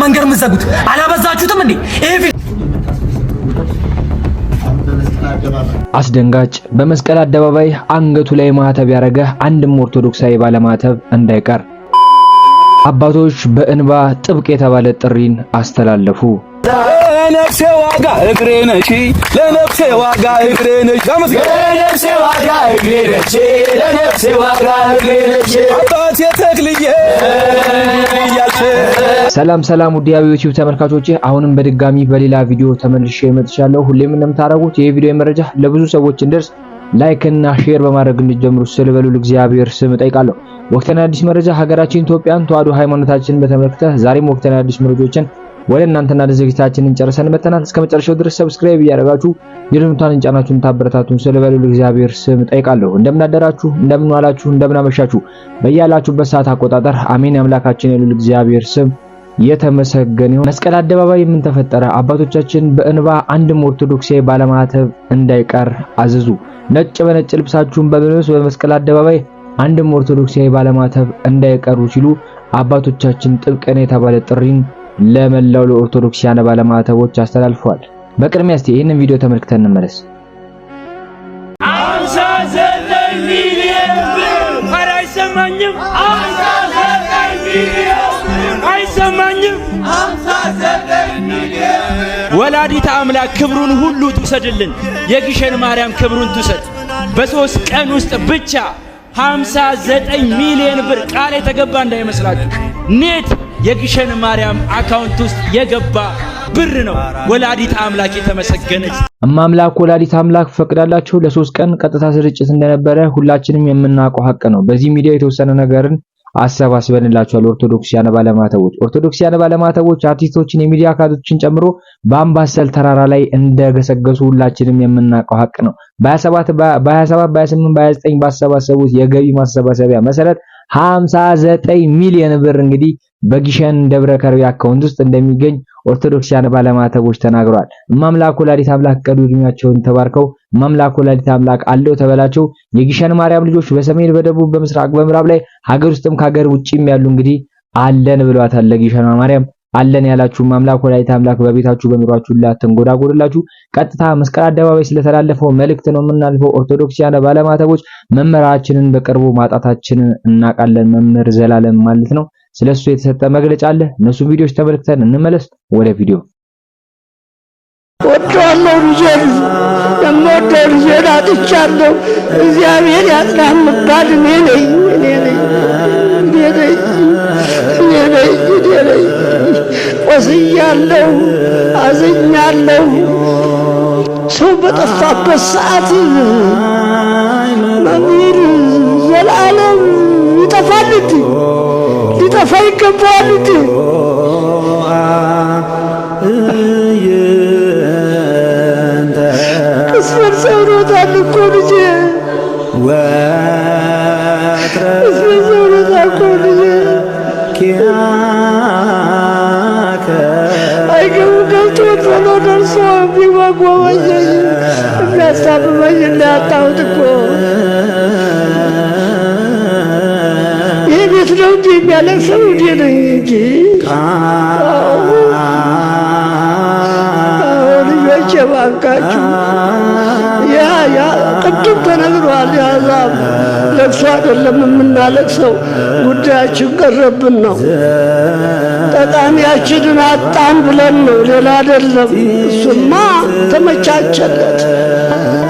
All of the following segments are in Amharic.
መንገር ምዘጉት አላበዛችሁትም እንዴ? አስደንጋጭ በመስቀል አደባባይ አንገቱ ላይ ማህተብ ያረገ አንድም ኦርቶዶክሳዊ ባለማህተብ እንዳይቀር አባቶች በእንባ ጥብቅ የተባለ ጥሪን አስተላለፉ። ለነፍሴ ዋጋ እግሬ ነሽ፣ ለነፍሴ ዋጋ እግሬ ነሽ፣ ለነፍሴ ዋጋ እግሬ ነሽ፣ ለነፍሴ ዋጋ እግሬ ነሽ አባቴ ተክልዬ እያልሽ። ሰላም ውድ የዩቲዩብ ተመልካቾቼ፣ አሁንም በድጋሚ በሌላ ቪዲዮ ተመልሼ መጥቻለሁ። ሁሌም እንደምታደርጉት ይሄ ቪዲዮ መረጃ ለብዙ ሰዎች እንዲደርስ ላይክ እና ሼር በማድረግ እንድትጀምሩ ስለበሉ ለእግዚአብሔር ስም ጠይቃለሁ። ወቅታዊ አዲስ መረጃ ሀገራችን ኢትዮጵያን ተዋሕዶ ሃይማኖታችንን በተመለከተ ዛሬም ወቅታዊ አዲስ መረጃዎችን ወደ እናንተና ለዝግጅታችንን ጨርሰን መተናል። እስከ መጨረሻው ድረስ ሰብስክራይብ እያደረጋችሁ የደወሉን ጫናችሁን ታበረታቱን ስለበሉ ለእግዚአብሔር ስም ጠይቃለሁ። እንደምን አደራችሁ፣ እንደምን ዋላችሁ፣ እንደምን አመሻችሁ በያላችሁበት ሰዓት አቆጣጠር አሜን። አምላካችን የሉል እግዚአብሔር ስም የተመሰገነ ይሁን። መስቀል አደባባይ ምን ተፈጠረ? አባቶቻችን በእንባ አንድም ኦርቶዶክሳዊ ባለማህተብ እንዳይቀር አዘዙ። ነጭ በነጭ ልብሳችሁን በመልበስ በመስቀል አደባባይ አንድም ኦርቶዶክሳዊ ባለማህተብ እንዳይቀሩ ሲሉ አባቶቻችን ጥብቅ የተባለ ጥሪን ለመላው ለኦርቶዶክሳውያን ባለማህተቦች አስተላልፈዋል። በቅድሚያ እስቲ ይህንን ቪዲዮ ተመልክተን እንመለስ። 59 ሚሊዮን ብር አይሰማኝም፣ 59 ሚሊዮን አይሰማኝም፣ 59 ሚሊዮን። ወላዲተ አምላክ ክብሩን ሁሉ ትውሰድልን፣ የግሸን ማርያም ክብሩን ትውሰድ። በ3 ቀን ውስጥ ብቻ 59 ሚሊዮን ብር ቃል የተገባ እንዳይመስላችሁ ኔት የግሸን ማርያም አካውንት ውስጥ የገባ ብር ነው። ወላዲት አምላክ የተመሰገነች አምላክ ወላዲት አምላክ ፈቅዳላችሁ ለ3 ቀን ቀጥታ ስርጭት እንደነበረ ሁላችንም የምናውቀው ሀቅ ነው። በዚህ ሚዲያ የተወሰነ ነገርን አሰባስበንላችኋል። ኦርቶዶክሳውያን ባለማህተቦች አርቲስቶችን፣ የሚዲያ አካላቶችን ጨምሮ በአምባሰል ተራራ ላይ እንደገሰገሱ ሁላችንም የምናውቀው ሀቅ ነው። በ27 በ28 በ29 ባሰባሰቡት የገቢ ማሰባሰቢያ መሰረት 59 ሚሊዮን ብር እንግዲህ በግሸን ደብረ ከርቤ አካውንት ውስጥ እንደሚገኝ ኦርቶዶክሳውያን ባለማህተቦች ተናግረዋል። እማምላክ ወላዲት አምላክ ቀዱ እድሜያቸውን ተባርከው እማምላክ ወላዲት አምላክ አለው ተበላቸው። የግሸን ማርያም ልጆች በሰሜን በደቡብ በምስራቅ በምዕራብ ላይ ሀገር ውስጥም ከሀገር ውጪም ያሉ እንግዲህ አለን ብለዋታል። ለግሸን ማርያም አለን ያላችሁ እማምላክ ወላዲት አምላክ በቤታችሁ በኑሯችሁ ላይ አትንጎዳጎድላችሁ። ቀጥታ መስቀል አደባባይ ስለተላለፈው መልእክት ነው የምናልፈው። ኦርቶዶክሳውያን ባለማህተቦች መምህራችንን በቅርቡ ማጣታችንን እናውቃለን። መምህር ዘላለም ማለት ነው። ስለሱ የተሰጠ መግለጫ አለ። እነሱ ቪዲዮዎች ተመልክተን እንመለስ። ወደ ቪዲዮ ወጣለው ልጄን የምወደው ልጄን አጥቻለሁ። እግዚአብሔር ያጽናህ ምባል እኔ ነኝ። ቆስያለሁ፣ አዝኛለሁ። ሰው በጠፋበት ሰዓት መምህር ዘላለም ይጠፋል እንዴ? ሊጠፋ ይገባዋል እንዴ? ቅስፈት ሰውሮታል እኮ ልጄ፣ ቅስፈት ሰውሮታል እኮ ልጄ። አይገቡ ገብቶ ቶሎ ደርሶ ቢጓጓኝ የሚያስታምመኝ እንዳያጣሁት እኮ ይህ ቤት ነው እንጂ የሚያለቅሰው እኔ ነኝ እንጂ። ልጆቼ እባካችሁ ያ ቅድም ተነግሯል። የአሕዛብ ለቅሶ አይደለም የምናለቅሰው፣ ጉዳያችን ቀረብን ነው። ጠቃሚያችንን አጣን ብለን ነው፣ ሌላ አይደለም። እሱማ ተመቻቸለት።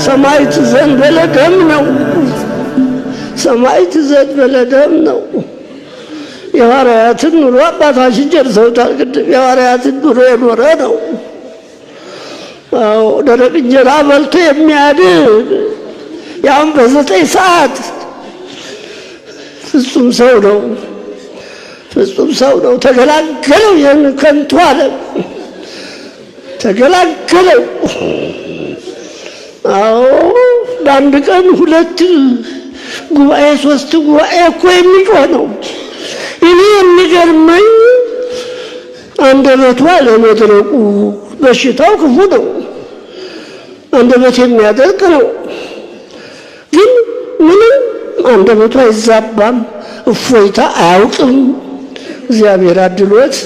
ሰማዕት ዘንበለ ደም ነው፣ ሰማዕት ዘንበለ ደም ነው። የሐዋርያትን ኑሮ አባታችን ጨርሰውታል። ቅድም የሐዋርያትን ኑሮ የኖረ ነው። አዎ ደረቅ እንጀራ በልቶ የሚያድር ያም በ9 ሰዓት ፍጹም ሰው ነው፣ ፍጹም ሰው ነው። ተገላገለው፣ ይህን ከንቱ ዓለም ተገላገለው። አዎ በአንድ ቀን 2 ጉባኤ 3 ጉባኤ እኮ የሚጮህ ነው። እኔ የሚገርመኝ አንደበቷ ለመድረቁ በሽታው ክፉ ነው፣ አንደበት የሚያደርቅ ነው። ግን ምንም አንደበቷ አይዛባም፣ እፎይታ አያውቅም። እግዚአብሔር አድሎት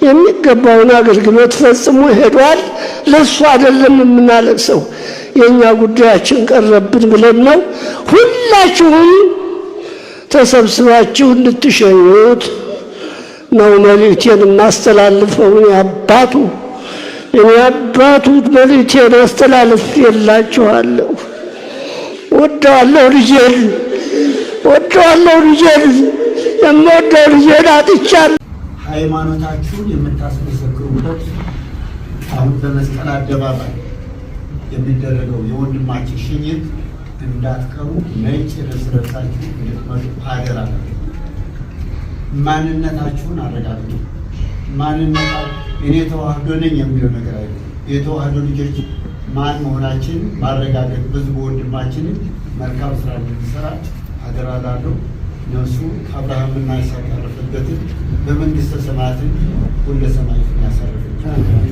የሚገባውን አገልግሎት ፈጽሞ ሄዷል። ለሱ አይደለም የምናለቅሰው፣ የኛ ጉዳያችን ቀረብን ብለን ነው። ሁላችሁም ተሰብስባችሁ እንድትሸኙት ነው መልእክቴን የማስተላልፈው። እኔ አባቱ መልእክቴን አስተላልፌላችኋለሁ። ወደዋለሁ ልጄን የምወደው ልጄን አጥቻለሁ። ሃይማኖታችሁን የምታስመሰክሩበት አሁን በመስቀል አደባባይ የሚደረገው የወንድማችን ሽኝት እንዳትቀሩ ነጭ ልብስ ለብሳችሁ እንድትመጡ አደራ። ማንነታችሁን አረጋግጡ። እኔ ተዋህዶ ነኝ የሚለው ነገር አይደለም። የተዋህዶ ልጆች ማን መሆናችን ማረጋገጥ በዚህ ወንድማችን መልካም ስራ እንዲሰራ አደራ ላለው ነፍሱ አብርሃምና ይስሐቅ ያረፈበትን በመንግስተ ሰማያትን ሁሉ ሰማያትን ያሳርፈን።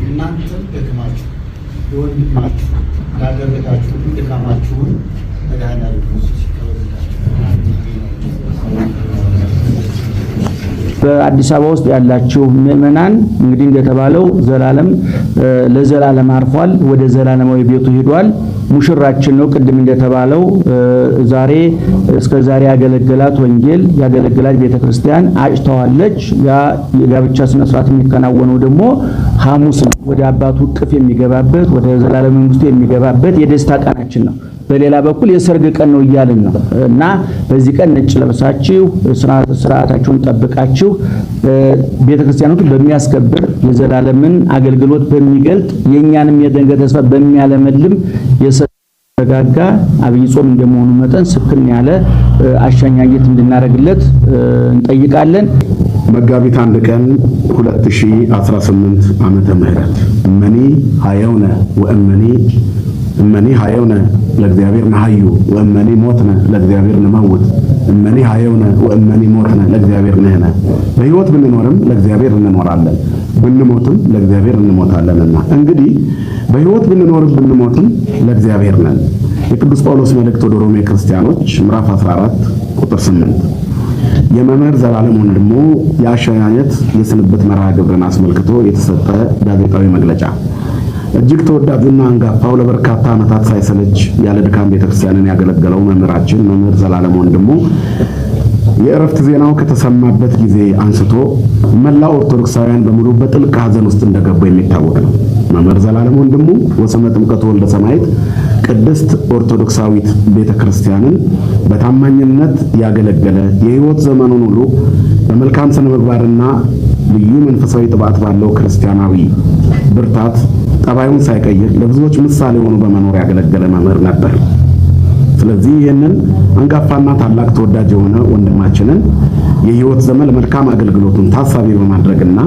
እናንተም ደክማችሁ ለወንድማችሁ ላደረጋችሁ ድካማችሁን መድኃኔዓለም ኢየሱስ ይቀበላችሁ። በአዲስ አበባ ውስጥ ያላችሁ ምእመናን እንግዲህ እንደተባለው ለዘላለም አርፏል፣ ወደ ዘላለማዊ ቤቱ ሄዷል። ሙሽራችን ነው። ቅድም እንደተባለው ዛሬ እስከ ዛሬ ያገለገላት ወንጌል ያገለገላት ቤተክርስቲያን አጭተዋለች። ያ የጋብቻ ስነ ስርዓት የሚከናወነው ደግሞ ሐሙስ ነው። ወደ አባቱ እቅፍ የሚገባበት ወደ ዘላለም መንግስቱ የሚገባበት የደስታ ቀናችን ነው። በሌላ በኩል የሰርግ ቀን ነው እያልን ነው እና በዚህ ቀን ነጭ ለብሳችሁ ስርዓታችሁን ጠብቃችሁ ቤተክርስቲያኑን በሚያስከብር የዘላለምን አገልግሎት በሚገልጥ የኛንም የደንገ ተስፋ በሚያለመልም የሰጋጋ አብይ ጾም እንደመሆኑ መጠን ስክን ያለ አሻኛኘት እንድናረግለት እንጠይቃለን። መጋቢት 1 ቀን 2018 ዓመተ ምህረት እመኒ ሀየውነ ሀየውነ ለእግዚአብሔር ነሐዩ ወእመኒ ሞትነ ለእግዚአብሔር ነመውት እመኒ ሀየውነ ወእመኒ ሞትነ ለእግዚአብሔር ነህነ። በሕይወት ብንኖርም ለእግዚአብሔር እንኖራለን፣ ብንሞትም ለእግዚአብሔር እንሞታለንና እንግዲህ በሕይወት ብንኖርም ብንሞትም ለእግዚአብሔር ነን። የቅዱስ ጳውሎስ መልእክት ወደ ሮሜ ክርስቲያኖች ምዕራፍ 14 ቁጥር 8 የመምህር ዘላለም ወንድሙ የአሸኛኘት የስንብት መርሃ ግብርን አስመልክቶ የተሰጠ ጋዜጣዊ መግለጫ። እጅግ ተወዳጁና አንጋፋው ለበርካታ ዓመታት ሳይሰለች ያለ ድካም ቤተክርስቲያንን ያገለገለው መምህራችን መምህር ዘላለም ወንድሙ የእረፍት ዜናው ከተሰማበት ጊዜ አንስቶ መላው ኦርቶዶክሳውያን በሙሉ በጥልቅ ሐዘን ውስጥ እንደገቡ የሚታወቅ ነው። መምህር ዘላለም ወንድሙ ወሰመ ጥምቀቱ ወልደ ሰማዕት ቅድስት ኦርቶዶክሳዊት ቤተክርስቲያንን በታማኝነት ያገለገለ የሕይወት ዘመኑን ሁሉ በመልካም ስነ ምግባርና ልዩ መንፈሳዊ ጥባት ባለው ክርስቲያናዊ ብርታት ጠባዩን ሳይቀይር ለብዙዎች ምሳሌ ሆኖ በመኖር ያገለገለ መምህር ነበር። ስለዚህ ይህንን አንጋፋና ታላቅ ተወዳጅ የሆነ ወንድማችንን የሕይወት ዘመን መልካም አገልግሎቱን ታሳቢ በማድረግና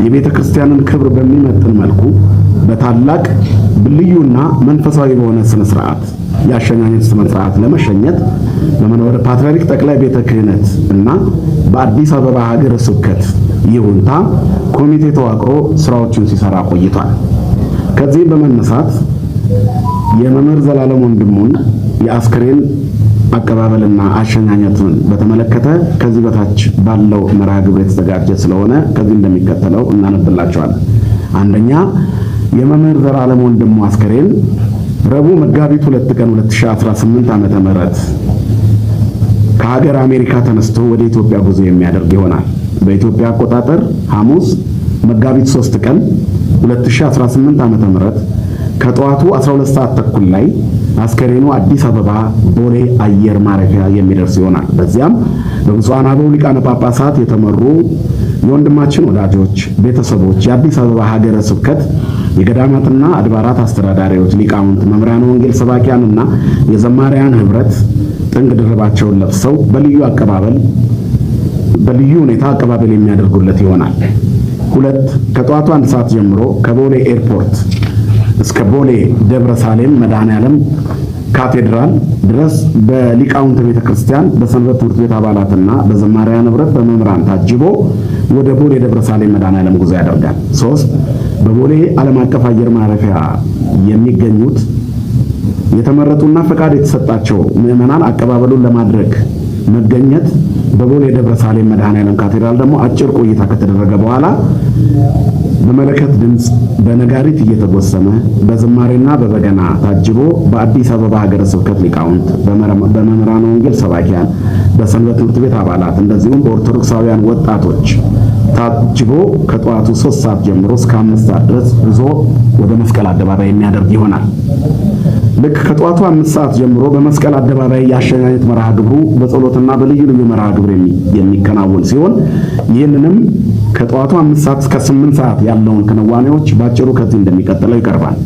የቤተ ክርስቲያንን ክብር በሚመጥን መልኩ በታላቅ ልዩና መንፈሳዊ በሆነ ስነ ስርዓት የአሸኛኘት ስነ ስርዓት ለመሸኘት በመንበረ ፓትርያርክ ጠቅላይ ቤተ ክህነት እና በአዲስ አበባ ሀገረ ስብከት ይሁንታ ኮሚቴ ተዋቅሮ ስራዎችን ሲሰራ ቆይቷል። ከዚህ በመነሳት የመምህር ዘላለም ወንድሙን የአስክሬን አቀባበልና አሸኛኘቱን በተመለከተ ከዚህ በታች ባለው መርሃ ግብር የተዘጋጀ ስለሆነ ከዚህ እንደሚከተለው እናነብላችኋለን። አንደኛ፣ የመምህር ዘላለም ወንድሙ አስክሬን ረቡዕ መጋቢት 2 ቀን 2018 ዓመተ ምህረት ከሀገር አሜሪካ ተነስቶ ወደ ኢትዮጵያ ጉዞ የሚያደርግ ይሆናል። በኢትዮጵያ አቆጣጠር ሐሙስ መጋቢት 3 ቀን 2018 ዓመተ ምህረት ከጠዋቱ 12 ሰዓት ተኩል ላይ አስከሬኑ አዲስ አበባ ቦሌ አየር ማረፊያ የሚደርስ ይሆናል። በዚያም በብፁዓን አበው ሊቃነ ጳጳሳት የተመሩ የወንድማችን ወዳጆች፣ ቤተሰቦች፣ የአዲስ አበባ ሀገረ ስብከት የገዳማትና አድባራት አስተዳዳሪዎች፣ ሊቃውንት፣ መምህራነ ወንጌል ሰባኪያንና የዘማሪያን ህብረት ጥንግ ድርባቸውን ለብሰው በልዩ ሁኔታ አቀባበል የሚያደርጉለት ይሆናል። 2 ከጠዋቱ 1 ሰዓት ጀምሮ ከቦሌ ኤርፖርት እስከ ቦሌ ደብረ ሳሌም መድኃኔዓለም ካቴድራል ድረስ በሊቃውንት ቤተክርስቲያን በሰንበት ትምህርት ቤት አባላትና በዘማሪያን ህብረት በመምህራን ታጅቦ ወደ ቦሌ ደብረ ሳሌም መድኃኔዓለም ጉዞ ያደርጋል። 3 በቦሌ ዓለም አቀፍ አየር ማረፊያ የሚገኙት የተመረጡና ፈቃድ የተሰጣቸው ምዕመናን አቀባበሉን ለማድረግ መገኘት በቦሌ ደብረ ሳሌም መድኃኔዓለም ካቴድራል ደግሞ አጭር ቆይታ ከተደረገ በኋላ በመለከት ድምጽ በነጋሪት እየተጎሰመ በዝማሬና በበገና ታጅቦ በአዲስ አበባ ሀገረ ስብከት ሊቃውንት በመምህራነ ወንጌል ሰባኪያን በሰንበት ትምህርት ቤት አባላት እንደዚሁም በኦርቶዶክሳውያን ወጣቶች ታጅቦ ከጠዋቱ 3 ሰዓት ጀምሮ እስከ 5 ሰዓት ድረስ ጉዞ ወደ መስቀል አደባባይ የሚያደርግ ይሆናል። ልክ ከጠዋቱ 5 ሰዓት ጀምሮ በመስቀል አደባባይ ያሸኛኘት መርሃ ግብሩ በጸሎትና በልዩ ልዩ መርሃ ግብር የሚከናወን ሲሆን ይህንንም ከጠዋቱ 5 ሰዓት እስከ 8 ሰዓት ያለውን ክንዋኔዎች ባጭሩ ከዚህ እንደሚቀጥለው ይቀርባል።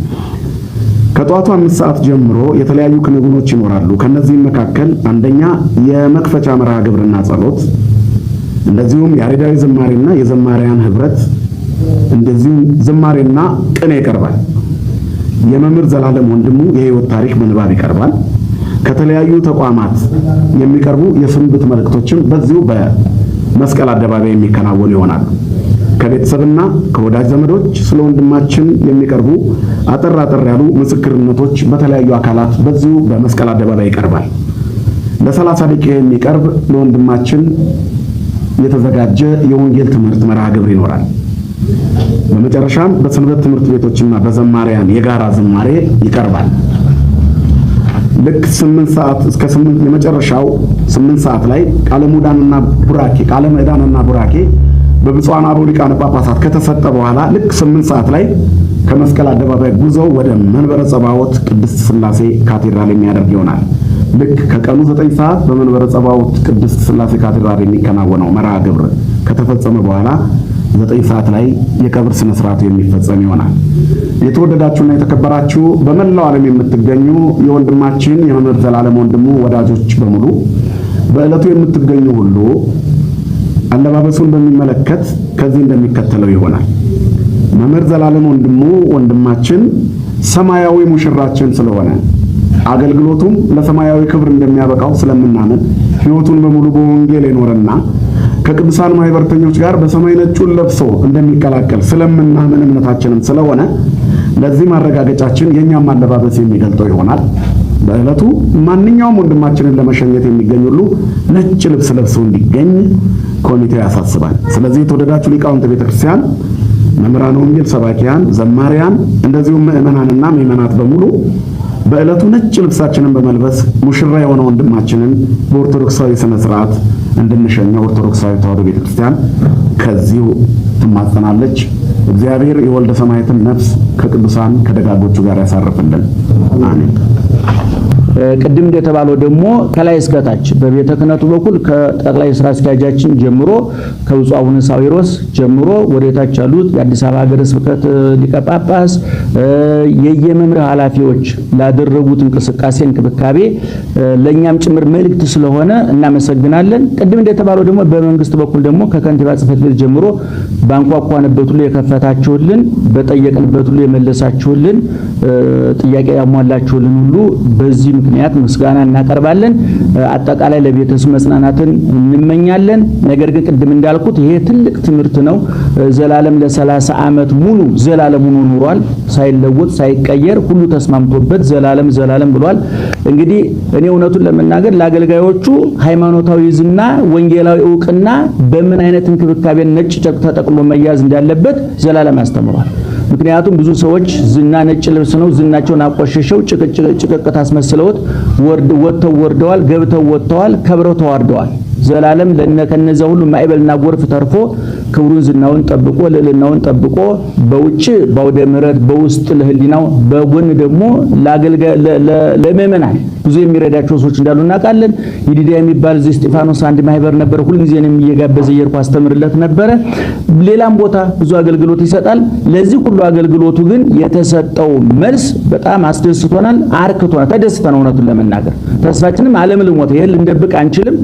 ከጠዋቱ 5 ሰዓት ጀምሮ የተለያዩ ክንውኖች ይኖራሉ። ከነዚህም መካከል አንደኛ የመክፈቻ መርሃ ግብርና ጸሎት፣ እንደዚሁም ያሬዳዊ ዝማሬና የዘማሪያን ህብረት፣ እንደዚሁም ዝማሬና ቅኔ ይቀርባል። የመምህር ዘላለም ወንድሙ የህይወት ታሪክ በንባብ ይቀርባል። ከተለያዩ ተቋማት የሚቀርቡ የስንብት መልእክቶችም በዚሁ በመስቀል አደባባይ የሚከናወኑ ይሆናል። ከቤተሰብና ከወዳጅ ዘመዶች ስለ ወንድማችን የሚቀርቡ አጠር ያሉ ምስክርነቶች በተለያዩ አካላት በዚሁ በመስቀል አደባባይ ይቀርባል። ለ30 ደቂቃ የሚቀርብ ለወንድማችን የተዘጋጀ የወንጌል ትምህርት መርሃ ግብር ይኖራል። በመጨረሻም በሰንበት ትምህርት ቤቶችና በዘማሪያን የጋራ ዝማሬ ይቀርባል። ልክ 8 ሰዓት እስከ 8 የመጨረሻው 8 ሰዓት ላይ ቃለ ምዕዳንና ቡራኬ በብፁዓን አበው ሊቃነ ጳጳሳት ከተሰጠ በኋላ ልክ 8 ሰዓት ላይ ከመስቀል አደባባይ ጉዞው ወደ መንበረ ጸባዖት ቅድስት ሥላሴ ካቴድራል የሚያደርግ ይሆናል። ልክ ከቀኑ 9 ሰዓት በመንበረ ጸባዖት ቅድስት ሥላሴ ካቴድራል የሚከናወነው መርሃ ግብር ከተፈጸመ በኋላ 9 ሰዓት ላይ የቀብር ስነ ስርዓቱ የሚፈጸም ይሆናል። የተወደዳችሁና የተከበራችሁ በመላው ዓለም የምትገኙ የወንድማችን የመምህር ዘላለም ወንድሙ ወዳጆች በሙሉ በዕለቱ የምትገኙ ሁሉ አለባበሱን በሚመለከት ከዚህ እንደሚከተለው ይሆናል። መምህር ዘላለም ወንድሙ ወንድማችን ሰማያዊ ሙሽራችን ስለሆነ አገልግሎቱም ለሰማያዊ ክብር እንደሚያበቃው ስለምናምን ሕይወቱን በሙሉ በወንጌል የኖረና ከቅዱሳን ማህበርተኞች ጋር በሰማይ ነጩን ለብሶ እንደሚቀላቀል ስለምናምን እምነታችንም ስለሆነ ለዚህ ማረጋገጫችን የኛም አለባበስ የሚገልጠው ይሆናል። በዕለቱ ማንኛውም ወንድማችንን ለመሸኘት የሚገኝ ሁሉ ነጭ ልብስ ለብሶ እንዲገኝ ኮሚቴው ያሳስባል። ስለዚህ የተወደዳችሁ ሊቃውንተ ቤተክርስቲያን፣ መምህራነ ወንጌል ሰባኪያን፣ ዘማሪያን እንደዚሁም ምዕመናንና ምዕመናት በሙሉ በዕለቱ ነጭ ልብሳችንን በመልበስ ሙሽራ የሆነ ወንድማችንን በኦርቶዶክሳዊ ስነ ስርዓት እንድንሸኘው ኦርቶዶክሳዊ ተዋሕዶ ቤተክርስቲያን ከዚሁ ትማጸናለች። እግዚአብሔር የወልደ ሰማያትን ነፍስ ከቅዱሳን ከደጋጎቹ ጋር ያሳርፍልን። አሜን። ቅድም እንደተባለው ደግሞ ከላይ እስከታች በቤተ ክህነቱ በኩል ከጠቅላይ ስራ አስኪያጃችን ጀምሮ ከብፁዕ አቡነ ሳዊሮስ ጀምሮ ወደታች ያሉት የአዲስ አበባ ሀገረ ስብከት ሊቀ ጳጳስ የየመምሪያ ኃላፊዎች ላደረጉት እንቅስቃሴ እንክብካቤ ለኛም ጭምር መልእክት ስለሆነ እናመሰግናለን። ቅድም እንደተባለው ደግሞ በመንግስት በኩል ደግሞ ከከንቲባ ጽሕፈት ቤት ጀምሮ ባንኳኳንበት ሁሉ የከፈታችሁልን፣ በጠየቅንበት ሁሉ የመለሳችሁልን፣ ጥያቄ ያሟላችሁልን ሁሉ በዚህ ምክንያት ምስጋና እናቀርባለን። አጠቃላይ ለቤተሰብ መጽናናትን እንመኛለን። ነገር ግን ቅድም እንዳልኩት ይሄ ትልቅ ትምህርት ነው። ዘላለም ለ30 ዓመት ሙሉ ዘላለም ሆኖ ኖሯል። ሳይለወጥ ሳይቀየር ሁሉ ተስማምቶበት ዘላለም ብሏል። እንግዲህ እኔ እውነቱን ለመናገር ለአገልጋዮቹ ሃይማኖታዊ ዝና፣ ወንጌላዊ ዕውቅና በምን አይነት እንክብካቤ ነጭ ጨርቅ ተጠቅሎ መያዝ እንዳለበት ዘላለም ያስተምሯል። ምክንያቱም ብዙ ሰዎች ዝና ነጭ ልብስ ነው፣ ዝናቸውን አቆሸሸው ጭቅቅት አስመስለውት ወጥተው ወርደዋል፣ ገብተው ወጥተዋል፣ ከብረው ተዋርደዋል። ዘላለም ከነዛ ሁሉ ማዕበልና ጎርፍ ተርፎ ክብሩን ዝናውን ጠብቆ ልዕልናውን ጠብቆ በውጭ ባውደ ምሕረት በውስጥ ለህሊናው በጎን ደግሞ ለምእመናን ብዙ የሚረዳቸው ሰዎች እንዳሉ እናውቃለን። ይዲዲያ የሚባል እዚህ እስጢፋኖስ አንድ ማህበር ነበር። ሁልጊዜንም እየጋበዘ እየርኩ አስተምርለት ነበረ። ሌላም ቦታ ብዙ አገልግሎት ይሰጣል። ለዚህ ሁሉ አገልግሎቱ ግን የተሰጠው መልስ በጣም አስደስቶናል፣ አርክቶናል፣ ተደስተናል። እውነቱን ለመናገር ተስፋችንም ዓለም ልሞት ይሄን ልንደብቅ አንችልም።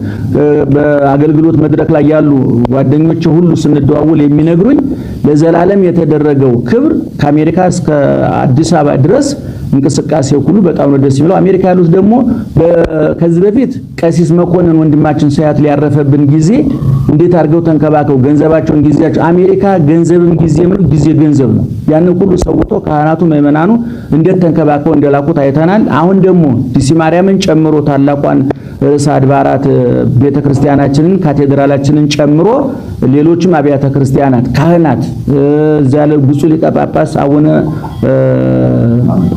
በአገልግሎት መድረክ ላይ ያሉ ጓደኞች ሁሉ ስንደዋውል የሚነግሩኝ ለዘላለም የተደረገው ክብር ከአሜሪካ እስከ አዲስ አበባ ድረስ እንቅስቃሴው ሁሉ በጣም ነው ደስ የሚለው። አሜሪካ ያሉት ደግሞ ከዚህ በፊት ቀሲስ መኮንን ወንድማችን ሳያት ሊያረፈብን ጊዜ እንዴት አድርገው ተንከባከው ገንዘባቸውን ጊዜያቸው አሜሪካ ገንዘብም ጊዜም ነው ጊዜ ገንዘብ ነው ያንን ሁሉ ሰውቶ ካህናቱ ምእመናኑ እንዴት ተንከባከው እንደላኩት አይተናል። አሁን ደግሞ ዲሲ ማርያምን ጨምሮ ታላቋን ርዕሰ አድባራት ቤተክርስቲያናችንን ካቴድራላችንን ጨምሮ ሌሎችም አብያተ ክርስቲያናት ካህናት ዛለ ብፁዕ ሊቀ ጳጳስ አቡነ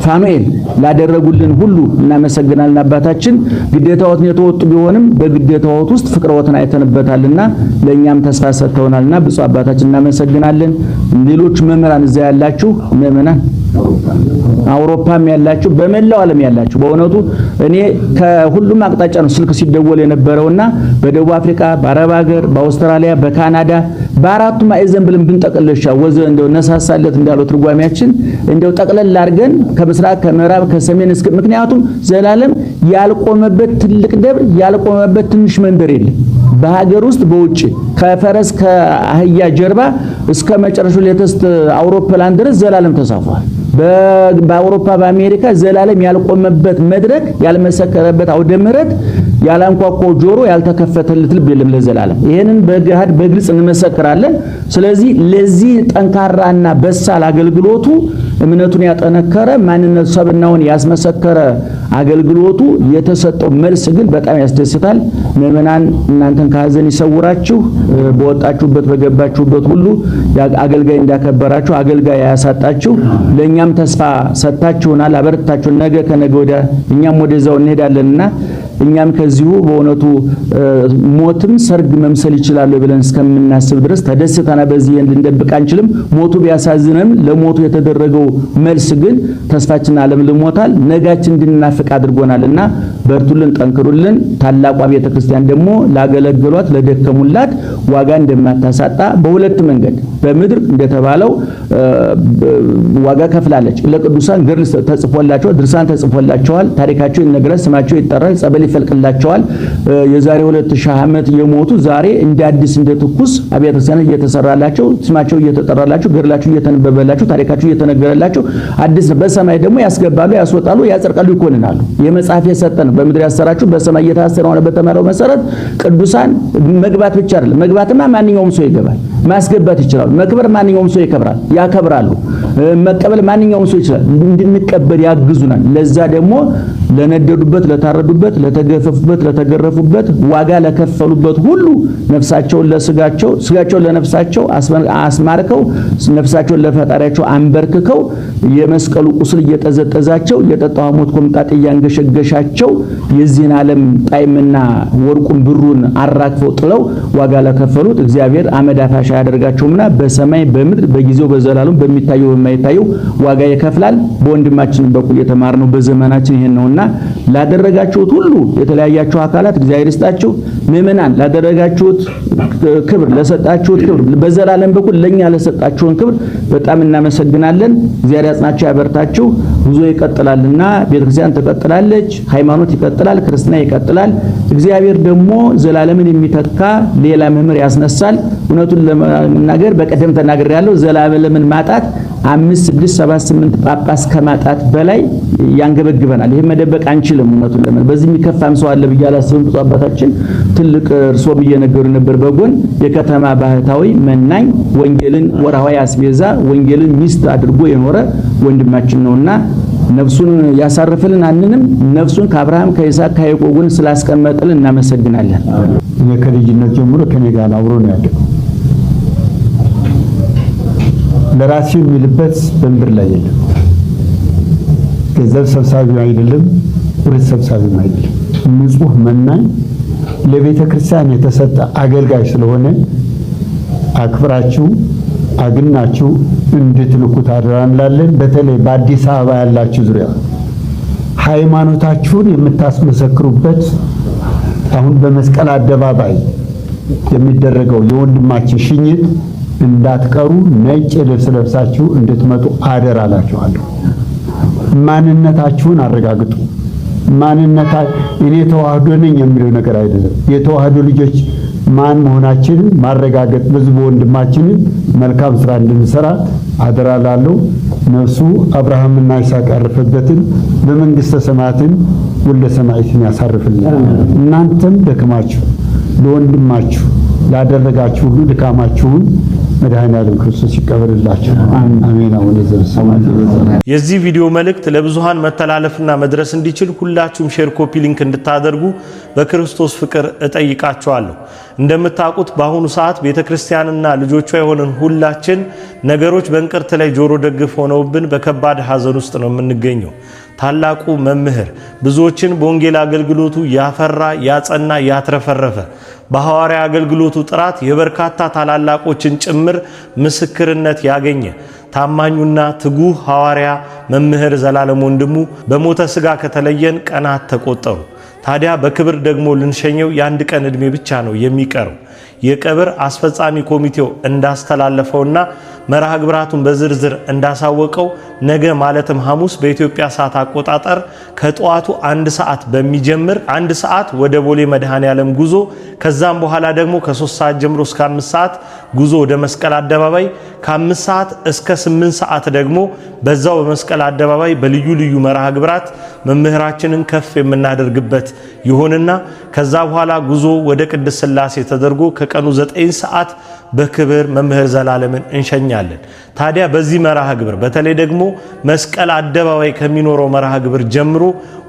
ፋኑኤል ላደረጉልን ሁሉ እናመሰግናለን። አባታችን ግዴታዎትን የተወጡ ቢሆንም በግዴታዎት ውስጥ ፍቅሮትን አይተንበታልና ለኛም ተስፋ ሰጥተውናልና ብፁዕ አባታችን እናመሰግናለን። ሌሎች መምህራን እዛ ያላችሁ ምእመናን አውሮፓም ያላችሁ በመላው ዓለም ያላችሁ በእውነቱ እኔ ከሁሉም አቅጣጫ ነው ስልክ ሲደወል የነበረውና በደቡብ አፍሪካ፣ በአረብ ሀገር፣ በአውስትራሊያ፣ በካናዳ በአራቱ ማዕዘን ብለን ብንጠቅልልሻ ወዘ እንደው ነሳሳለት እንዳለው ትርጓሜያችን እንደው ጠቅለል አድርገን ከምስራቅ ከምዕራብ ከሰሜን እስከ ምክንያቱም ዘላለም ያልቆመበት ትልቅ ደብር ያልቆመበት ትንሽ መንደር የለም። በሀገር ውስጥ በውጭ ከፈረስ ከአህያ ጀርባ እስከ መጨረሻው ሌተስት አውሮፕላን ድረስ ዘላለም ተሳፏል። በአውሮፓ በአሜሪካ ዘላለም ያልቆመበት መድረክ ያልመሰከረበት አውደ ምሕረት ያላንኳኳው ጆሮ ያልተከፈተለት ልብ የለም ለዘላለም። ይሄንን በገሃድ በግልጽ እንመሰክራለን። ስለዚህ ለዚህ ጠንካራና በሳል አገልግሎቱ እምነቱን ያጠነከረ ማንነት ሰብናውን ያስመሰከረ አገልግሎቱ የተሰጠው መልስ ግን በጣም ያስደስታል። ምእመናን እናንተን ከሐዘን ይሰውራችሁ። በወጣችሁበት በገባችሁበት ሁሉ አገልጋይ እንዳከበራችሁ አገልጋይ ያሳጣችሁ። ለኛም ተስፋ ሰጣችሁናል፣ አበረታችሁ። ነገ ከነገ ወዲያ እኛም ወደዛው እንሄዳለንና እኛም ከዚሁ በእውነቱ ሞትም ሰርግ መምሰል ይችላል ብለን እስከምናስብ ድረስ ተደስተና በዚህ እንድንደብቅ አንችልም። ሞቱ ቢያሳዝንም ለሞቱ የተደረገው መልስ ግን ተስፋችን አለምልሞታል፣ ነጋችን እንድንናፍቅ አድርጎናልና በርቱልን፣ ጠንክሩልን። ታላቋ ቤተክርስቲያን ደግሞ ላገለገሏት ለደከሙላት ዋጋ እንደማታሳጣ በሁለት መንገድ በምድር እንደተባለው ዋጋ ከፍላለች። ለቅዱሳን ገድል ተጽፎላቸዋል፣ ድርሳን ተጽፎላቸዋል፣ ታሪካቸው ይነገራል፣ ስማቸው ይጠራል፣ ጸበል ይፈልቅላቸዋል። የዛሬ 2000 ዓመት የሞቱ ዛሬ እንደ አዲስ እንደ ትኩስ አብያተ ክርስቲያናት እየተሰራላቸው ስማቸው እየተጠራላቸው ገድላቸው እየተነበበላቸው ታሪካቸው እየተነገረላቸው አዲስ በሰማይ ደግሞ ያስገባሉ፣ ያስወጣሉ፣ ያጸድቃሉ፣ ይኮንናሉ። የመጽሐፍ የሰጠን በምድር ያሰራችሁ በሰማይ እየታሰረ ሆነ በተማረው መሰረት ቅዱሳን መግባት ብቻ አይደለም፣ መግባትማ ማንኛውም ሰው ይገባል፣ ማስገባት ይችላል። መክበር ማንኛውም ሰው ይከብራል፣ ያከብራሉ። መቀበል ማንኛውም ሰው ይችላል። እንድንቀበል ያግዙናል። ለዛ ደግሞ ለነደዱበት፣ ለታረዱበት፣ ለተገፈፉበት፣ ለተገረፉበት ዋጋ ለከፈሉበት ሁሉ ነፍሳቸውን ለስጋቸው ስጋቸውን ለነፍሳቸው አስማርከው ነፍሳቸውን ለፈጣሪያቸው አንበርክከው የመስቀሉ ቁስል እየጠዘጠዛቸው የጠጣው ሞት ኮምጣጤ እያንገሸገሻቸው የዚህን ዓለም ጣይምና ወርቁን ብሩን አራግፈው ጥለው ዋጋ ለከፈሉት እግዚአብሔር አመዳፋሻ ያደርጋቸውና በሰማይ በምድር በጊዜው በዘላለም በሚታየው በማይታየው ዋጋ ይከፍላል። በወንድማችን በኩል የተማርነው በዘመናችን ይሄን ነውና ላደረጋችሁት ሁሉ የተለያያችሁ አካላት እግዚአብሔር ይስጣችሁ። ምእመናን ላደረጋችሁት ክብር ለሰጣችሁት ክብር በዘላለም በኩል ለኛ ለሰጣችሁን ክብር በጣም እናመሰግናለን። እግዚአብሔር ያጽናችሁ፣ ያበርታችሁ። ጉዞ ይቀጥላልና ቤተክርስቲያን ትቀጥላለች፣ ሃይማኖት ይቀጥላል፣ ክርስትና ይቀጥላል። እግዚአብሔር ደግሞ ዘላለምን የሚተካ ሌላ መምህር ያስነሳል። እውነቱን ለመናገር በቀደም ተናግሬያለሁ። ዘላለምን ማጣት 5 6 7 8 ጳጳስ ከማጣት በላይ ያንገበግበናል። ይሄ መደበቅ አንችልም። እውነቱን ለምን በዚህ የሚከፋም ሰው አለ ብዬ አላስብም። ብፁዕ አባታችን ትልቅ እርሶም እየነገሩ ነበር። በጎን የከተማ ባህታዊ መናኝ ወንጌልን ወርሃዊ አስቤዛ ወንጌልን ሚስት አድርጎ የኖረ ወንድማችን ነውና ነፍሱን ያሳርፍልን አንንም ነፍሱን ከአብርሃም ከይስሐቅ ከያዕቆብ ጎን ስላስቀመጠልን እናመሰግናለን። እኔ ከልጅነት ጀምሮ ከኔ ጋር አብሮ ነው ያለው። ለራሱ የሚልበት በምድር ላይ የለም። ገንዘብ ሰብሳቢ አይደለም፣ ውርስ ሰብሳቢም አይደለም። ንጹህ መናኝ ለቤተ ክርስቲያን የተሰጠ አገልጋይ ስለሆነ አክብራችሁ አግናችሁ እንድትልኩት አደራ እንላለን። በተለይ በአዲስ አበባ ያላችሁ ዙሪያ ሃይማኖታችሁን የምታስመሰክሩበት አሁን በመስቀል አደባባይ የሚደረገው የወንድማችን ሽኝት እንዳትቀሩ ነጭ ልብስ ለብሳችሁ እንድትመጡ አደራ እላችኋለሁ። ማንነታችሁን አረጋግጡ። እኔ ተዋህዶ ነኝ የሚለው ነገር አይደለም። የተዋህዶ ልጆች ማን መሆናችንን ማረጋገጥ በዚህ ወንድማችን መልካም ስራ እንድንሰራ አደራላለሁ። ነፍሱ አብርሃምና ይስሐቅ ያረፈበትን በመንግስተ ሰማያትን ወልደ ሰማያትን ያሳርፍልን። እናንተም ደክማችሁ ለወንድማችሁ ላደረጋችሁ ሁሉ ድካማችሁን መድኃኔዓለም ክርስቶስ ይቀበልላችሁ። አሜን። አሁን የዚህ ቪዲዮ መልእክት ለብዙሃን መተላለፍና መድረስ እንዲችል ሁላችሁም ሼር፣ ኮፒ ሊንክ እንድታደርጉ በክርስቶስ ፍቅር እጠይቃችኋለሁ። እንደምታውቁት በአሁኑ ሰዓት ቤተክርስቲያንና ልጆቿ የሆነን ሁላችን ነገሮች በእንቅርት ላይ ጆሮ ደግፍ ሆነውብን በከባድ ሐዘን ውስጥ ነው የምንገኘው። ታላቁ መምህር ብዙዎችን በወንጌል አገልግሎቱ ያፈራ ያጸና ያትረፈረፈ በሐዋርያ አገልግሎቱ ጥራት የበርካታ ታላላቆችን ጭምር ምስክርነት ያገኘ ታማኙና ትጉህ ሐዋርያ መምህር ዘላለም ወንድሙ በሞተ ሥጋ ከተለየን ቀናት ተቆጠሩ። ታዲያ በክብር ደግሞ ልንሸኘው የአንድ ቀን ዕድሜ ብቻ ነው የሚቀረው። የቀብር አስፈጻሚ ኮሚቴው እንዳስተላለፈውና መርሃ ግብራቱን በዝርዝር እንዳሳወቀው ነገ ማለትም ሐሙስ በኢትዮጵያ ሰዓት አቆጣጠር ከጠዋቱ 1 ሰዓት በሚጀምር 1 ሰዓት ወደ ቦሌ መድኃኔዓለም ጉዞ፣ ከዛም በኋላ ደግሞ ከ3 ሰዓት ጀምሮ እስከ 5 ሰዓት ጉዞ ወደ መስቀል አደባባይ፣ ከ5 ሰዓት እስከ 8 ሰዓት ደግሞ በዛው በመስቀል አደባባይ በልዩ ልዩ መርሃ ግብራት መምህራችንን ከፍ የምናደርግበት ይሆንና ከዛ በኋላ ጉዞ ወደ ቅድስት ሥላሴ ተደርጎ ከቀኑ 9 ሰዓት በክብር መምህር ዘላለምን እንሸኛለን። ታዲያ በዚህ መርሃ ግብር በተለይ ደግሞ መስቀል አደባባይ ከሚኖረው መርሃ ግብር ጀምሮ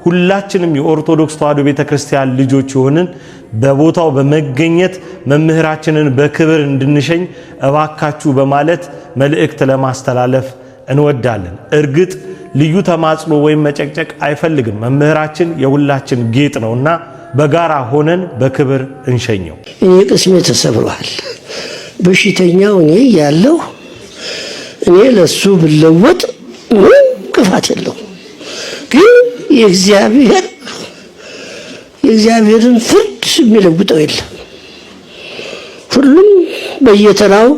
ሁላችንም የኦርቶዶክስ ተዋሕዶ ቤተክርስቲያን ልጆች የሆንን በቦታው በመገኘት መምህራችንን በክብር እንድንሸኝ እባካችሁ በማለት መልእክት ለማስተላለፍ እንወዳለን። እርግጥ ልዩ ተማጽኖ ወይም መጨቅጨቅ አይፈልግም። መምህራችን የሁላችን ጌጥ ነውና በጋራ ሆነን በክብር እንሸኘው። እኔ ቅስሜ ተሰብሯል። በሽተኛው እኔ ያለው እኔ ለሱ ብለወጥ ምንም ክፋት የለው። ግን የእግዚአብሔርን ፍርድ የሚለውጠው የለም። ሁሉም በየተራው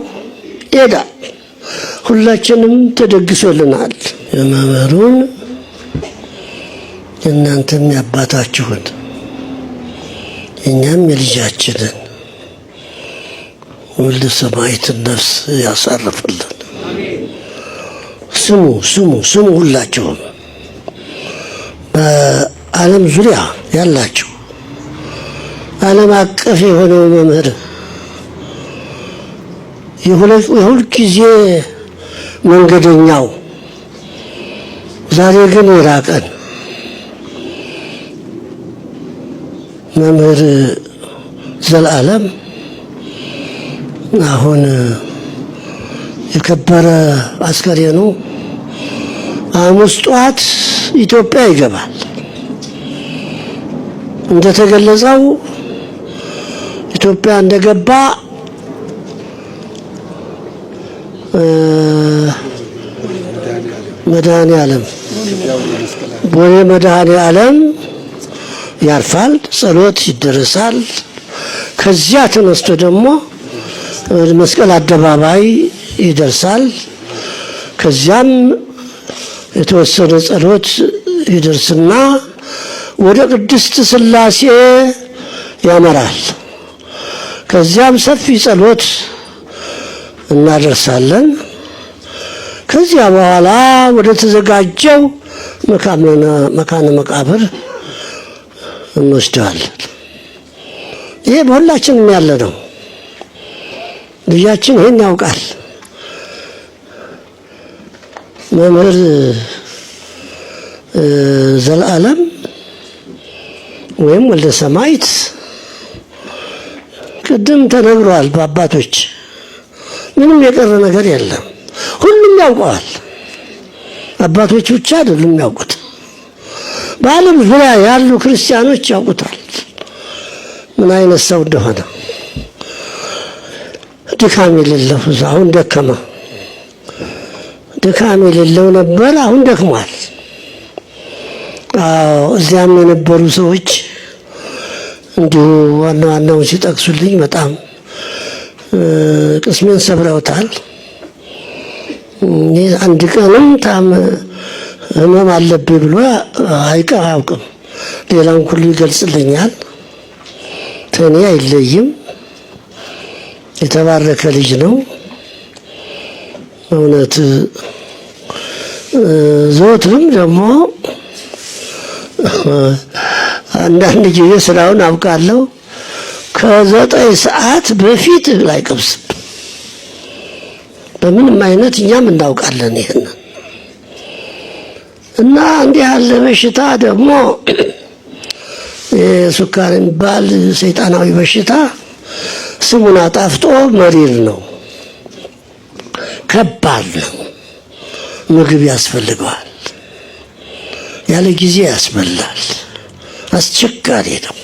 ይሄዳል። ሁላችንም ተደግሶልናል። የመምህሩን እናንተም ያባታችሁን እኛም የልጃችንን ወልደ ሰማዕትን ነፍስ ያሳርፍልን። ስሙ ሁላችሁም በዓለም ዙሪያ ያላችሁ ዓለም አቀፍ የሆነው መምህር የሁል ጊዜ መንገደኛው ዛሬ ግን የራቀን መምህር ዘላለም አሁን የከበረ አስከሬኑ ሐሙስ ጠዋት ኢትዮጵያ ይገባል። እንደተገለጸው ኢትዮጵያ እንደገባ መድኃኔዓለም ቦሌ መድኃኔዓለም ያርፋል። ጸሎት ይደረሳል። ከዚያ ተነስቶ ደግሞ መስቀል አደባባይ ይደርሳል። ከዚያም የተወሰነ ጸሎት ይደርስና ወደ ቅድስት ሥላሴ ያመራል። ከዚያም ሰፊ ጸሎት እናደርሳለን። ከዚያ በኋላ ወደ ተዘጋጀው መካነ መቃብር እንወስደዋለን። ይሄ በሁላችንም ያለ ነው። ልጃችን ይሄን ያውቃል። መምህር ዘላለም ወይም ወልደ ሰማዕት ቅድም ተነግሯል በአባቶች። ምንም የቀረ ነገር የለም። ሁሉም ያውቀዋል። አባቶች ብቻ አይደሉም ያውቁት፣ በዓለም ዙሪያ ያሉ ክርስቲያኖች ያውቁታል ምን አይነት ሰው እንደሆነ። ድካም የሌለው አሁን ደከመ። ድካም የሌለው ነበር፣ አሁን ደክሟል። እዚያም የነበሩ ሰዎች እንዲሁ ዋና ዋናውን ሲጠቅሱልኝ በጣም ቅስሜን ሰብረውታል። አንድ ቀንም ህመም አለብኝ ብሎ አያውቅም። ሌላውን ሁሉ ይገልጽልኛል። ከእኔ አይለይም። የተባረከ ልጅ ነው እውነት። ዘወትርም ደግሞ አንዳንድ ጊዜ ስራውን አውቃለሁ ከ9 ሰዓት በፊት አይቀብስም። በምንም አይነት እኛም እናውቃለን ይሄንን። እና እንዲህ ያለ በሽታ ደግሞ የሱካር የሚባል ሰይጣናዊ በሽታ ስሙን አጣፍጦ መሪር ነው፣ ከባድ ነው። ምግብ ያስፈልገዋል፣ ያለ ጊዜ ያስበላል፣ አስቸጋሪ ነው።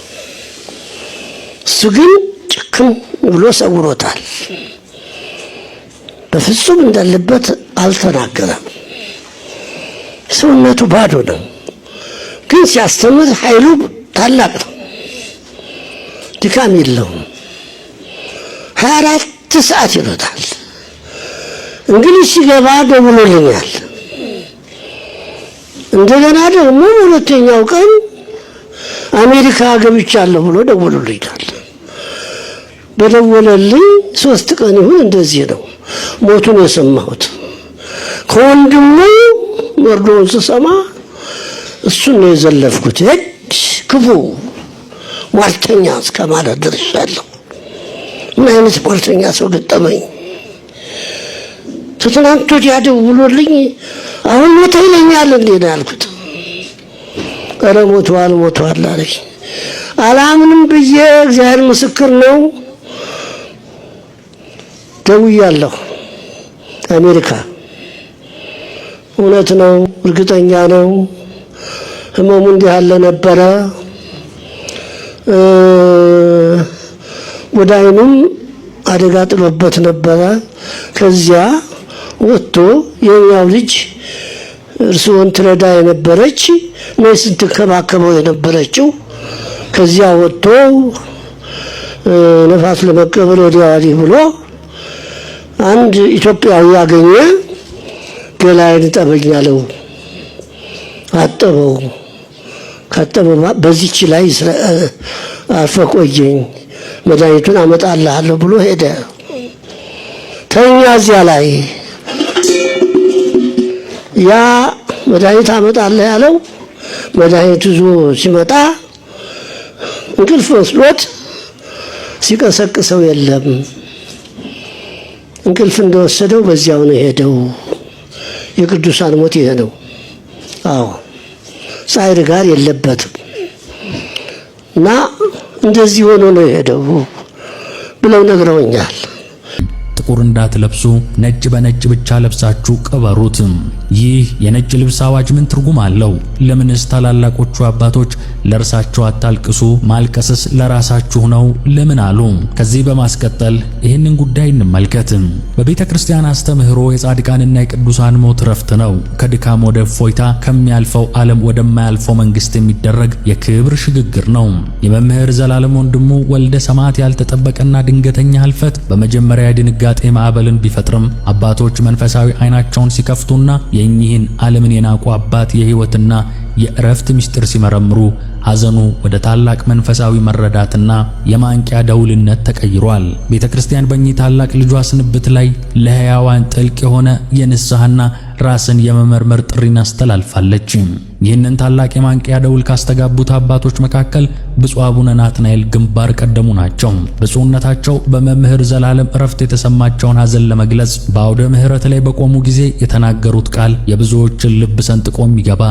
እሱ ግን ጭክም ብሎ ሰውሮታል። በፍጹም እንዳለበት አልተናገረም። ሰውነቱ ባዶ ነው፣ ግን ሲያስተምር ኃይሉ ታላቅ ነው። ድካም የለውም። 24 ሰዓት ይሮጣል። እንግሊዝ ሲገባ ደውሎልኛል። እንደገና ደግሞ ሁለተኛው ቀን አሜሪካ ገብቻለሁ ብሎ ደውሎልኛል። በደወለልኝ 3 ቀን ይሁን እንደዚህ ነው ሞቱን የሰማሁት። ከወንድሙ ወርዶን ስሰማ እሱን ነው የዘለፍኩት። ክፉ ሟርተኛ እስከማለት ደርሻለሁ። ምን አይነት ሟርተኛ ሰው ገጠመኝ። ትናንት ወዲያ ደውሎልኝ አሁን ሞተ ይለኛል እንዴ ነው ያልኩት። ኧረ ሞቷል አለኝ። አላምንም ብዬ እግዚአብሔር ምስክር ነው ደውያለሁ አሜሪካ። እውነት ነው፣ እርግጠኛ ነው። ህመሙ እንዲህ ያለ ነበረ። ወደ አይኑም አደጋ ጥሎበት ነበረ። ከዚያ ወጥቶ የኛው ልጅ እርሱን ትረዳ የነበረች ነው ስትከባከበው የነበረችው። ከዚያ ወጥቶ ነፋስ ለመቀበል ወዲያ ወዲህ ብሎ አንድ ኢትዮጵያዊ ያገኘ። ገላዬን ጠበኝ አለው። አጠበው። ካጠበው በዚህች ላይ አርፈ ቆየኝ መድኃኒቱን አመጣልሃለሁ ብሎ ሄደ። ተኛ እዚያ ላይ። ያ መድኃኒት አመጣልህ ያለው መድኃኒቱ ይዞ ሲመጣ እንቅልፍ ወስዶት ሲቀሰቅሰው የለም። እንቅልፍ እንደወሰደው በዚያው ነው ሄደው። የቅዱሳን ሞት ይሄ ነው። አዎ ጻይር ጋር የለበትም እና እንደዚህ ሆኖ ነው የሄደው ብለው ነግረውኛል። ጥቁር እንዳትለብሱ ነጭ በነጭ ብቻ ለብሳችሁ ቅበሩት። ይህ የነጭ ልብስ አዋጅ ምን ትርጉም አለው? ለምንስ ታላላቆቹ አባቶች ለእርሳቸው አታልቅሱ ማልቀስስ ለራሳችሁ ነው ለምን አሉ? ከዚህ በማስቀጠል ይህንን ጉዳይ እንመልከት። በቤተ ክርስቲያን አስተምህሮ የጻድቃንና የቅዱሳን ሞት ረፍት ነው። ከድካም ወደ እፎይታ፣ ከሚያልፈው ዓለም ወደማያልፈው መንግስት የሚደረግ የክብር ሽግግር ነው። የመምህር ዘላለም ወንድሙ ወልደ ሰማዕት ያልተጠበቀና ድንገተኛ ህልፈት በመጀመሪያ ድንጋጤ ማዕበልን ቢፈጥርም አባቶች መንፈሳዊ አይናቸውን ሲከፍቱና የእኚህን ዓለምን የናቁ አባት የህይወትና የእረፍት ምስጢር ሲመረምሩ ሐዘኑ ወደ ታላቅ መንፈሳዊ መረዳትና የማንቂያ ደውልነት ተቀይሯል። ቤተ ክርስቲያን በእኚህ ታላቅ ልጇ ስንብት ላይ ለሕያዋን ጥልቅ የሆነ የንስሐና ራስን የመመርመር ጥሪን አስተላልፋለች። ይህንን ታላቅ የማንቂያ ደውል ካስተጋቡት አባቶች መካከል ብፁዕ አቡነ ናትናኤል ግንባር ቀደሙ ናቸው። ብፁዕነታቸው በመምህር ዘላለም እረፍት የተሰማቸውን ሐዘን ለመግለጽ በአውደ ምሕረት ላይ በቆሙ ጊዜ የተናገሩት ቃል የብዙዎችን ልብ ሰንጥቆ የሚገባ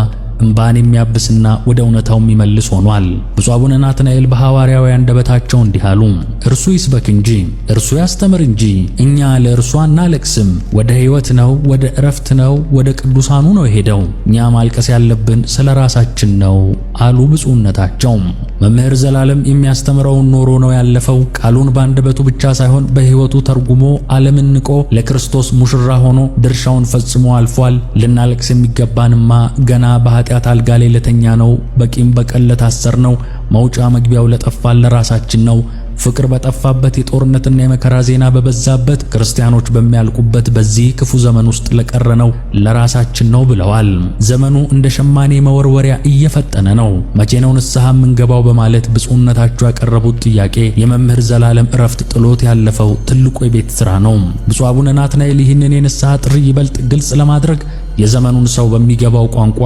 እንባን የሚያብስና ወደ እውነታው የሚመልስ ሆኗል። ብፁዕ አቡነ ናትናኤል በሐዋርያዊ አንደበታቸው እንዲህ አሉ። እርሱ ይስበክ እንጂ እርሱ ያስተምር እንጂ እኛ ለእርሱ አናለቅስም። ወደ ሕይወት ነው፣ ወደ እረፍት ነው፣ ወደ ቅዱሳኑ ነው የሄደው። እኛ ማልቀስ ያለብን ስለ ራሳችን ነው አሉ ብፁዕነታቸው። መምህር ዘላለም የሚያስተምረውን ኖሮ ነው ያለፈው። ቃሉን በአንደበቱ ብቻ ሳይሆን በሕይወቱ ተርጉሞ ዓለምን ንቆ ለክርስቶስ ሙሽራ ሆኖ ድርሻውን ፈጽሞ አልፏል። ልናለቅስ የሚገባንማ ገና በኃጢአት አልጋ ላይ ለተኛ ነው፣ በቂም በቀል ለታሰር ነው፣ መውጫ መግቢያው ለጠፋን ለራሳችን ነው። ፍቅር በጠፋበት የጦርነትና የመከራ ዜና በበዛበት ክርስቲያኖች በሚያልቁበት በዚህ ክፉ ዘመን ውስጥ ለቀረነው ለራሳችን ነው ብለዋል። ዘመኑ እንደ ሸማኔ መወርወሪያ እየፈጠነ ነው። መቼ ነው ንስሐ የምንገባው በማለት ብፁዕነታቸው ያቀረቡት ጥያቄ የመምህር ዘላለም እረፍት ጥሎት ያለፈው ትልቁ የቤት ስራ ነው። ብፁዕ አቡነ ናትናኤል ይህንን የንስሐ ጥሪ ይበልጥ ግልጽ ለማድረግ የዘመኑን ሰው በሚገባው ቋንቋ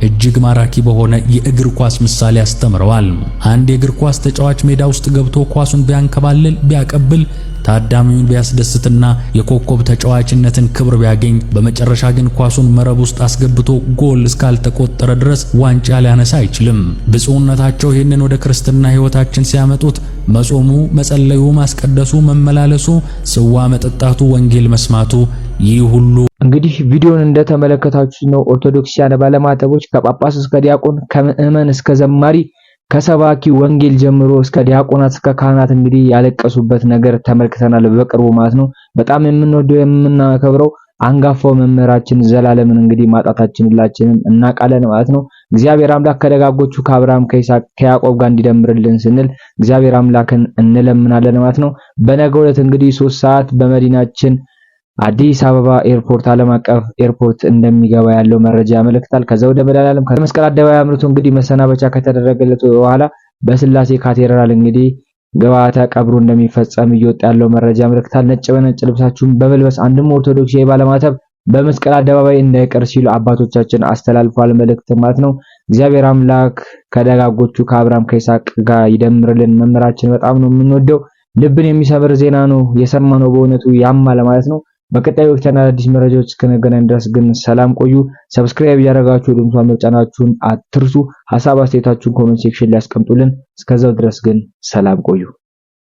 እጅግ ማራኪ በሆነ የእግር ኳስ ምሳሌ አስተምረዋል። አንድ የእግር ኳስ ተጫዋች ሜዳ ውስጥ ገብቶ ኳሱን ቢያንከባልል ቢያቀብል ታዳሚውን ቢያስደስትና የኮከብ ተጫዋችነትን ክብር ቢያገኝ በመጨረሻ ግን ኳሱን መረብ ውስጥ አስገብቶ ጎል እስካልተቆጠረ ድረስ ዋንጫ ሊያነሳ አይችልም። ብፁዕነታቸው ይህንን ወደ ክርስትና ሕይወታችን ሲያመጡት መጾሙ፣ መጸለዩ፣ ማስቀደሱ፣ መመላለሱ፣ ጽዋ መጠጣቱ፣ ወንጌል መስማቱ ይህ ሁሉ እንግዲህ ቪዲዮን እንደተመለከታችሁ ነው። ኦርቶዶክሳውያን ባለማተቦች ከጳጳስ እስከ ዲያቆን ከምዕመን እስከ ዘማሪ ከሰባኪ ወንጌል ጀምሮ እስከ ዲያቆናት እስከ ካህናት እንግዲህ ያለቀሱበት ነገር ተመልክተናል በቅርቡ ማለት ነው። በጣም የምንወደው የምናከብረው አንጋፋው መምህራችን ዘላለምን እንግዲህ ማጣታችን ሁላችንም እናውቃለን ማለት ነው። እግዚአብሔር አምላክ ከደጋጎቹ ከአብርሃም ከይስሐቅ ከያዕቆብ ጋር እንዲደምርልን ስንል እግዚአብሔር አምላክን እንለምናለን ማለት ነው። በነገው ዕለት እንግዲህ 3 ሰዓት በመዲናችን አዲስ አበባ ኤርፖርት ዓለም አቀፍ ኤርፖርት እንደሚገባ ያለው መረጃ ያመለክታል። ከዛ ወደ መድኃኔዓለም ከመስቀል አደባባይ አምርቶ እንግዲህ መሰናበቻ ከተደረገለት በኋላ በስላሴ ካቴድራል እንግዲህ ግብዓተ ቀብሩ እንደሚፈጸም እየወጣ ያለው መረጃ ያመለክታል። ነጭ በነጭ ልብሳችሁን በመልበስ አንድም ኦርቶዶክሳዊ ባለማተብ በመስቀል አደባባይ እንዳይቀር ሲሉ አባቶቻችን አስተላልፈዋል መልእክት ማለት ነው። እግዚአብሔር አምላክ ከደጋጎቹ ከአብርሃም ከይስሐቅ ጋር ይደምርልን። መምህራችን በጣም ነው የምንወደው። ልብን የሚሰብር ዜና ነው የሰማነው፣ በእውነቱ ያማለ ማለት ነው። በቀጣዩ ወቅታዊ አዲስ መረጃዎች እስከነገናኝ ድረስ ግን ሰላም ቆዩ። ሰብስክራይብ ያደረጋችሁ ድምጿን መጫናችሁን አትርሱ። ሐሳብ አስተያየታችሁን ኮሜንት ሴክሽን ላይ አስቀምጡልን። እስከዛው ድረስ ግን ሰላም ቆዩ።